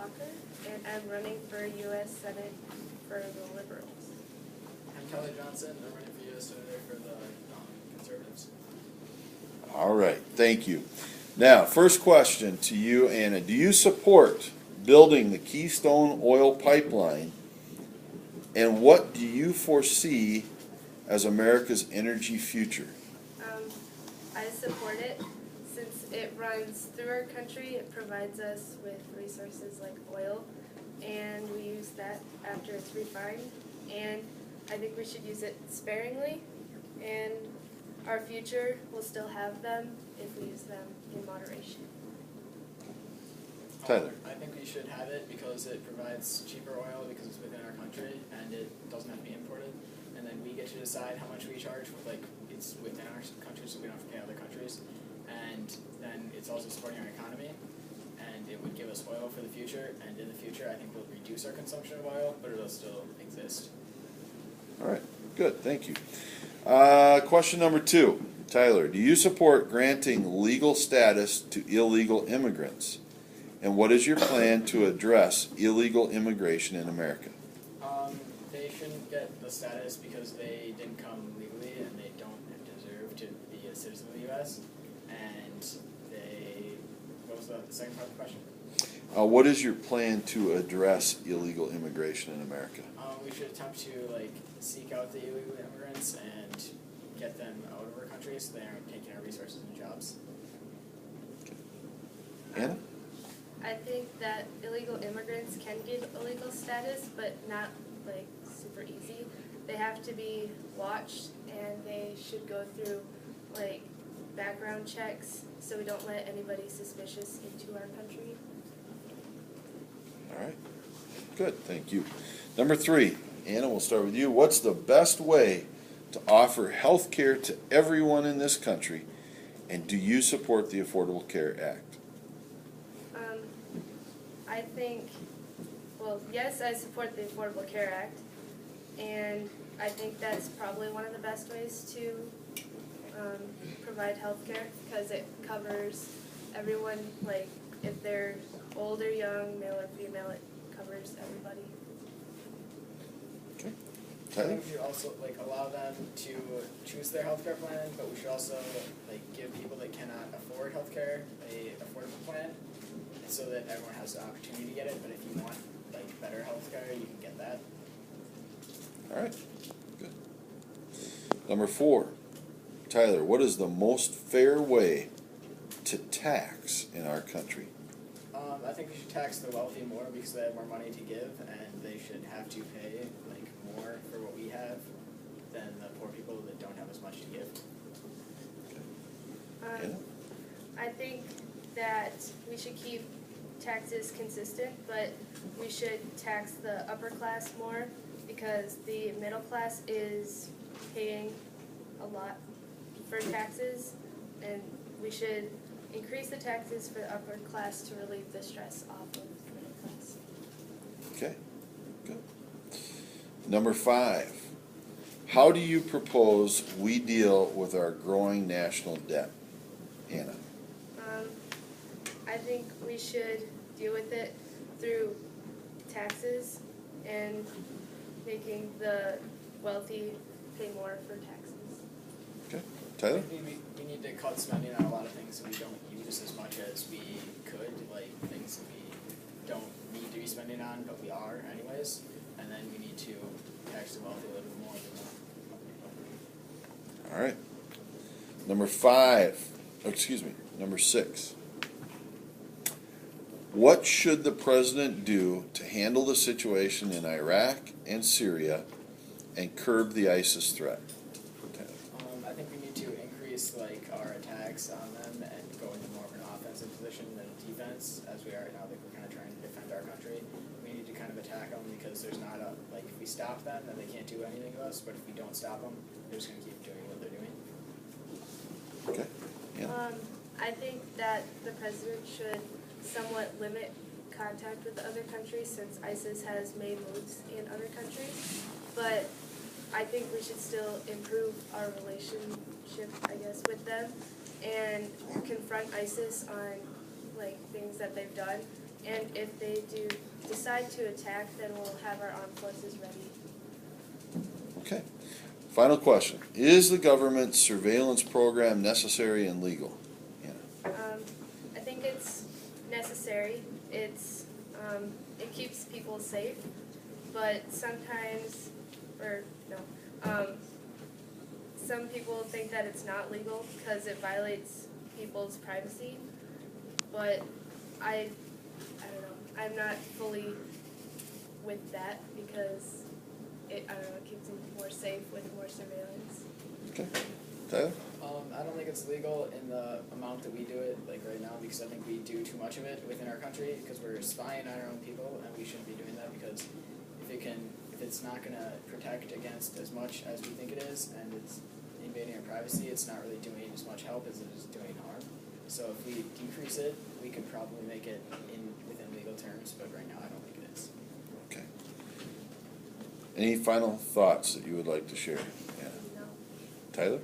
Walker, and I'm running for U.S. Senate for the Liberals. I'm Kelly Johnson. I'm running for U.S. Senator for the Conservatives. All right, thank you. Now, first question to you, Anna. Do you support building the Keystone Oil Pipeline? And what do you foresee as America's energy future? I support it. Since it runs through our country, it provides us with resources like oil, and we use that after it's refined. And I think we should use it sparingly, and our future will still have them if we use them in moderation. Tyler. I think we should have it because it provides cheaper oil because it's within our country and it doesn't have to be imported. And then we get to decide how much we charge. It's within our country, so we don't have to pay other countries. And then it's also supporting our economy. And it would give us oil for the future. And in the future, I think we'll reduce our consumption of oil, but it'll still exist. All right, good, thank you. Question number 2. Tyler, do you support granting legal status to illegal immigrants? And what is your plan to address illegal immigration in America? They shouldn't get the status because they didn't come legally and they don't deserve to be a citizen of the U.S. And what was the second part of the question? What is your plan to address illegal immigration in America? We should attempt to seek out the illegal immigrants and get them out of our country so they aren't taking our resources and jobs. Anna? I think that illegal immigrants can get illegal status, but not super easy. They have to be watched, and they should go through background checks so we don't let anybody suspicious into our country. All right, good, thank you. Number 3, Anna, we'll start with you. What's the best way to offer health care to everyone in this country, and do you support the Affordable Care Act? I think, yes, I support the Affordable Care Act, and I think that's probably one of the best ways to provide health care because it covers everyone, if they're old or young, male or female, it covers everybody. Okay. I Tyler? think we should also allow them to choose their healthcare plan, but we should also give people that cannot afford healthcare a affordable plan, so that everyone has the opportunity to get it. But if you want better healthcare, you can get that. All right, good. Number 4, Tyler, what is the most fair way to tax in our country? I think we should tax the wealthy more because they have more money to give, and they should have to pay more for what we have than the poor people that don't have as much to give. Anna? I think that we should keep taxes consistent, but we should tax the upper class more because the middle class is paying a lot for taxes, and we should increase the taxes for the upper class to relieve the stress off of the middle class. Okay, good. Number 5, how do you propose we deal with our growing national debt? Anna? I think we should deal with it through taxes and making the wealthy pay more for taxes. Okay, I Tyler? think we need to cut spending on a lot of things that we don't use as much as we could, things that we don't need to be spending on, but we are anyways. And then we need to tax the wealthy a little bit more than that. All right. Number 6. What should the president do to handle the situation in Iraq and Syria and curb the ISIS threat? I think we need to increase our attacks on them and go into more of an offensive position than a defense, as we are now that we're kind of trying to defend our country. We need to kind of attack them because there's not if we stop them, then they can't do anything to us, but if we don't stop them, they're just going to keep doing what they're doing. Okay. Yeah. I think that the president should somewhat limit contact with other countries since ISIS has made moves in other countries. But I think we should still improve our relationship, with them and confront ISIS on things that they've done And if they do decide to attack, then we'll have our armed forces ready. Okay. Final question. Is the government surveillance program necessary and legal? I think it's necessary. It's, it keeps people safe, but sometimes, some people think that it's not legal because it violates people's privacy, but I don't know, I'm not fully with that because it keeps them more safe with more surveillance. Okay. Tyler? I don't think it's legal in the amount that we do it, like right now, because I think we do too much of it within our country, because we're spying on our own people, and we shouldn't be doing that, because if it's not gonna protect against as much as we think it is, and it's invading our privacy, it's not really doing as much help as it is doing harm. So if we decrease it, we could probably make it within legal terms, but right now I don't think it is. Okay. Any final thoughts that you would like to share? Yeah. No. Tyler?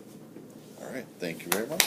All right, thank you very much.